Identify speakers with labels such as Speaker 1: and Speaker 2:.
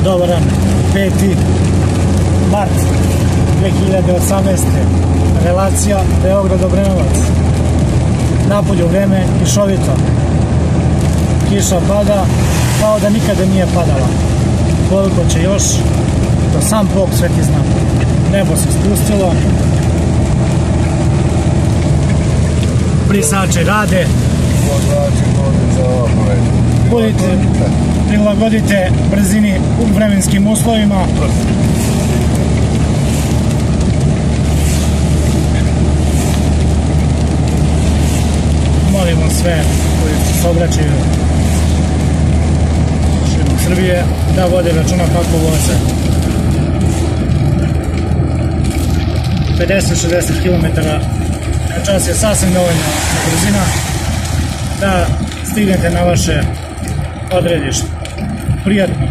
Speaker 1: Dobaran 5. mart 2018. Relacija Beograd-Obrenovac. Napolju vreme kišovito. Kiša pada kao da nikada nije padala. Koliko će još, to sam Bog sveti zna. Nebo se spustilo. Brisači rade. Prilagodite brzini u vremenskim uslovima. Molimo sve koji se obraćaju širom Srbije da vode računa kako voze. 50-60 km na čas je sasvim dovoljna brzina da stignete na vaše odredište. Prijatno.